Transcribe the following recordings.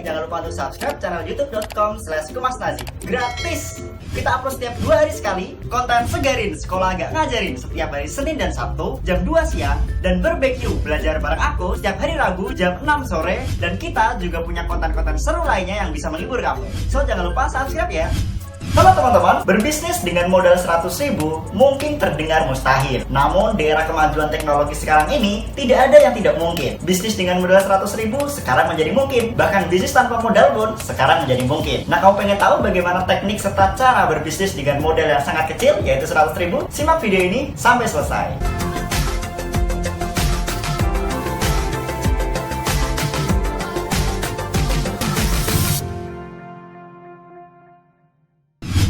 jangan lupa untuk subscribe channel youtube.com/kumasnazi. Gratis! Kita upload setiap 2 hari sekali, konten segarin, sekolah agak ngajarin setiap hari Senin dan Sabtu jam 2 siang, dan barbecue belajar bareng aku setiap hari Rabu jam 6 sore, dan kita juga punya konten-konten seru lainnya yang bisa menghibur kamu. So jangan lupa subscribe ya. Halo teman-teman, berbisnis dengan modal 100.000 mungkin terdengar mustahil. Namun di era kemajuan teknologi sekarang ini, tidak ada yang tidak mungkin. Bisnis dengan modal 100.000 sekarang menjadi mungkin. Bahkan bisnis tanpa modal pun sekarang menjadi mungkin. Nah, kamu pengen tahu bagaimana teknik serta cara berbisnis dengan modal yang sangat kecil, yaitu 100.000? Simak video ini sampai selesai.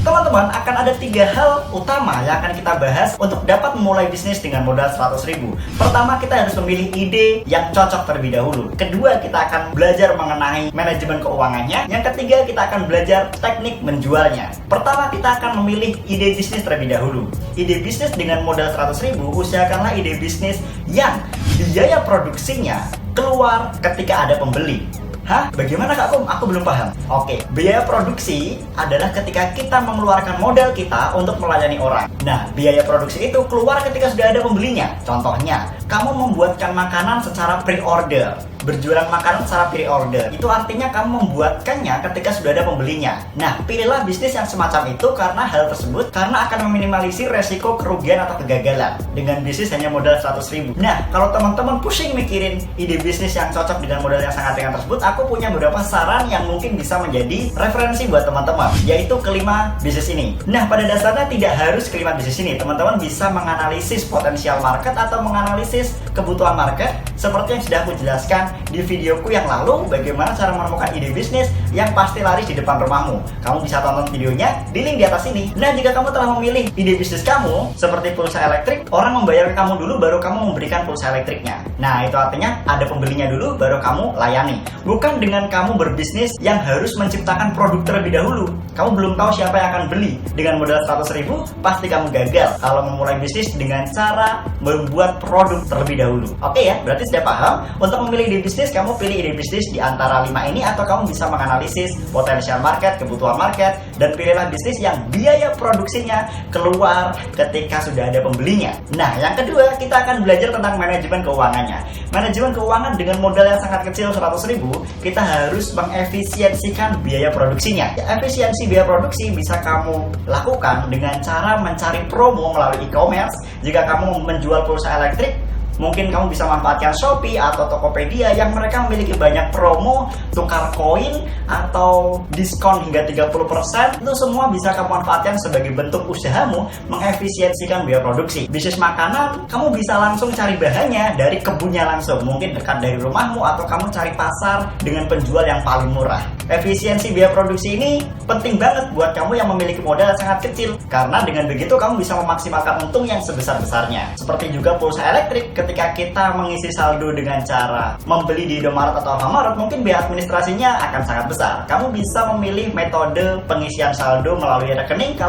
Teman-teman, akan ada 3 hal utama yang akan kita bahas untuk dapat memulai bisnis dengan modal 100.000. Pertama, kita harus memilih ide yang cocok terlebih dahulu. Kedua, kita akan belajar mengenai manajemen keuangannya. Yang ketiga, kita akan belajar teknik menjualnya. Pertama, kita akan memilih ide bisnis terlebih dahulu. Ide bisnis dengan modal 100.000, usahakanlah ide bisnis yang biaya produksinya keluar ketika ada pembeli. Hah? Bagaimana Kak Kum? Aku belum paham. Oke, biaya produksi adalah ketika kita mengeluarkan modal kita untuk melayani orang. Nah, biaya produksi itu keluar ketika sudah ada pembelinya. Contohnya, kamu membuatkan makanan secara pre-order. Berjualan makanan secara pre-order, itu artinya kamu membuatkannya ketika sudah ada pembelinya. Nah, pilihlah bisnis yang semacam itu karena hal tersebut akan meminimalisir resiko kerugian atau kegagalan dengan bisnis hanya modal 100.000. Nah, kalau teman-teman pusing mikirin ide bisnis yang cocok dengan modal yang sangat ringan tersebut, aku punya beberapa saran yang mungkin bisa menjadi referensi buat teman-teman, yaitu kelima bisnis ini. Nah, pada dasarnya tidak harus kelima bisnis ini. Teman-teman bisa menganalisis potensial market atau menganalisis kebutuhan market seperti yang sudah aku jelaskan di videoku yang lalu, bagaimana cara menemukan ide bisnis yang pasti laris di depan rumahmu. Kamu bisa tonton videonya di link di atas ini. Nah, jika kamu telah memilih ide bisnis kamu seperti pulsa elektrik, orang membayar ke kamu dulu baru kamu memberikan pulsa elektriknya. Nah, itu artinya ada pembelinya dulu baru kamu layani. Bukan dengan kamu berbisnis yang harus menciptakan produk terlebih dahulu. Kamu belum tahu siapa yang akan beli. Dengan modal 100.000 pasti kamu gagal kalau memulai bisnis dengan cara membuat produk terlebih dahulu. Oke ya, berarti sudah paham. Untuk memilih ide bisnis, kamu pilih ide bisnis di antara 5 ini, atau kamu bisa menganalisis potensial market, kebutuhan market, dan pilihlah bisnis yang biaya produksinya keluar ketika sudah ada pembelinya. Nah, yang kedua, kita akan belajar tentang manajemen keuangannya. Manajemen keuangan dengan modal yang sangat kecil 100.000, kita harus mengefisiensikan biaya produksinya. Efisiensi biaya produksi bisa kamu lakukan dengan cara mencari promo melalui e-commerce. Jika kamu menjual pulsa elektrik, mungkin kamu bisa manfaatkan Shopee atau Tokopedia yang mereka memiliki banyak promo, tukar koin, atau diskon hingga 30%. Itu semua bisa kamu manfaatkan sebagai bentuk usahamu mengefisiensikan biaya produksi. Bisnis makanan, kamu bisa langsung cari bahannya dari kebunnya langsung, mungkin dekat dari rumahmu, atau kamu cari pasar dengan penjual yang paling murah. Efisiensi biaya produksi ini penting banget buat kamu yang memiliki modal sangat kecil, karena dengan begitu kamu bisa memaksimalkan untung yang sebesar-besarnya. Seperti juga pulsa elektrik, ketika kita mengisi saldo dengan cara membeli di Indomaret atau Alfamart, mungkin biaya administrasinya akan sangat besar. Kamu bisa memilih metode pengisian saldo melalui rekening.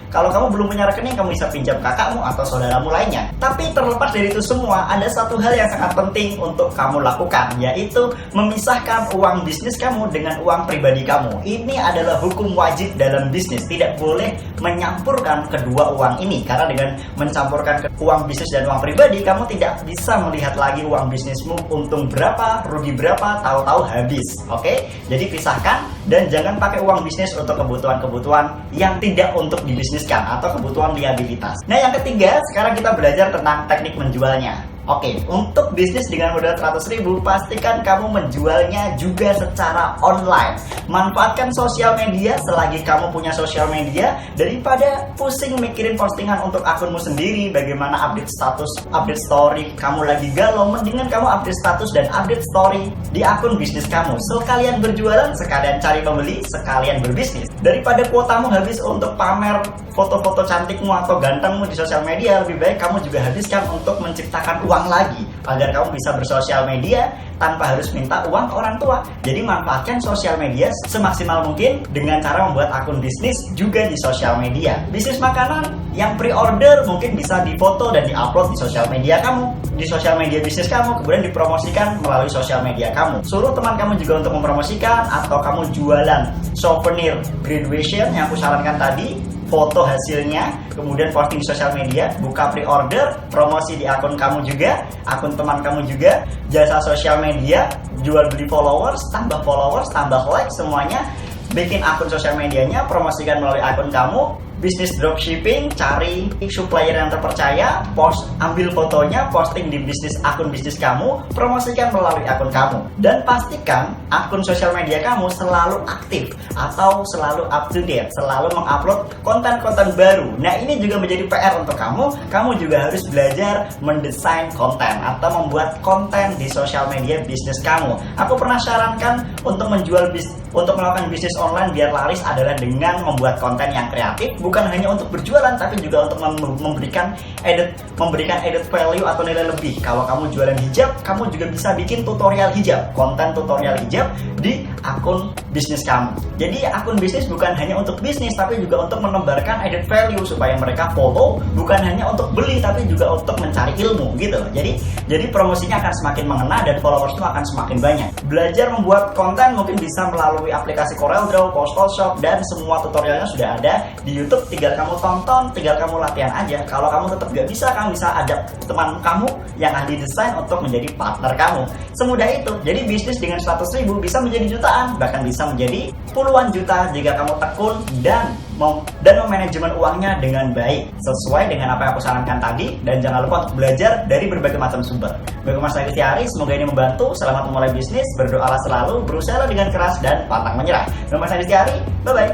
Kalau kamu belum punya rekening, kamu bisa pinjam kakakmu atau saudaramu lainnya. Tapi terlepas dari itu semua, ada satu hal yang sangat penting untuk kamu lakukan, yaitu memisahkan uang bisnis kamu dengan uang pribadi kamu. Ini adalah hukum wajib dalam bisnis. Tidak boleh menyampurkan kedua uang ini, karena dengan mencampurkan uang bisnis dan uang pribadi, kamu tidak bisa melihat lagi uang bisnismu untung berapa, rugi berapa, tahu-tahu habis. Oke? Jadi pisahkan, dan jangan pakai uang bisnis untuk kebutuhan-kebutuhan yang tidak untuk dibisnis atau kebutuhan liabilitas. Nah, yang ketiga, sekarang kita belajar tentang teknik menjualnya. Oke, untuk bisnis dengan modal 100.000, pastikan kamu menjualnya juga secara online. Manfaatkan sosial media selagi kamu punya sosial media, daripada pusing mikirin postingan untuk akunmu sendiri, bagaimana update status, update story, kamu lagi galau, mendingan kamu update status dan update story di akun bisnis kamu. Sekalian berjualan, sekalian cari pembeli, sekalian berbisnis. Daripada kuotamu habis untuk pamer foto-foto cantikmu atau gantengmu di sosial media, lebih baik kamu juga habiskan untuk menciptakan uang lagi, agar kamu bisa bersosial media tanpa harus minta uang ke orang tua. Jadi manfaatkan sosial media semaksimal mungkin dengan cara membuat akun bisnis juga di sosial media. Bisnis makanan yang pre-order mungkin bisa difoto dan diupload di sosial media kamu. di sosial media bisnis kamu, kemudian dipromosikan melalui sosial media kamu. Suruh teman kamu juga untuk mempromosikan, atau kamu jualan souvenir graduation yang aku sarankan tadi, foto hasilnya, kemudian posting di sosial media, buka pre-order, promosi di akun kamu juga, akun teman kamu juga, jasa sosial media, jual beli followers, tambah like, semuanya. Bikin akun sosial medianya, promosikan melalui akun kamu. Bisnis dropshipping, cari supplier yang terpercaya, ambil fotonya, posting di akun bisnis kamu, promosikan melalui akun kamu. Dan pastikan akun sosial media kamu selalu aktif atau selalu up to date, selalu mengupload konten-konten baru. Nah, ini juga menjadi PR untuk kamu. Kamu juga harus belajar mendesain konten atau membuat konten di sosial media bisnis kamu. Aku pernah sarankan untuk melakukan bisnis online biar laris adalah dengan membuat konten yang kreatif, bukan hanya untuk berjualan tapi juga untuk memberikan added value atau nilai lebih. Kalau kamu jualan hijab, kamu juga bisa bikin tutorial hijab, konten tutorial hijab di akun bisnis kamu. Jadi akun bisnis bukan hanya untuk bisnis tapi juga untuk menebarkan added value supaya mereka follow, bukan hanya untuk beli tapi juga untuk mencari ilmu gitu. Jadi promosinya akan semakin mengena dan followersnya akan semakin banyak. Belajar membuat konten mungkin bisa melalui aplikasi CorelDRAW, Photoshop, dan semua tutorialnya sudah ada di YouTube. Tinggal kamu tonton, tinggal kamu latihan aja. Kalau kamu tetap gak bisa, kamu bisa ajak teman kamu yang ahli desain untuk menjadi partner kamu. Semudah itu. Jadi bisnis dengan 100.000 bisa menjadi jutaan, bahkan bisa menjadi puluhan juta jika kamu tekun dan memanajemen uangnya dengan baik sesuai dengan apa yang aku sarankan tadi. Dan jangan lupa untuk belajar dari berbagai macam sumber. Bagi Mas Agustiari, semoga ini membantu. Selamat memulai bisnis, berdoalah selalu, berusaha dengan keras dan pantang menyerah. Bagi Mas Agustiari, bye bye.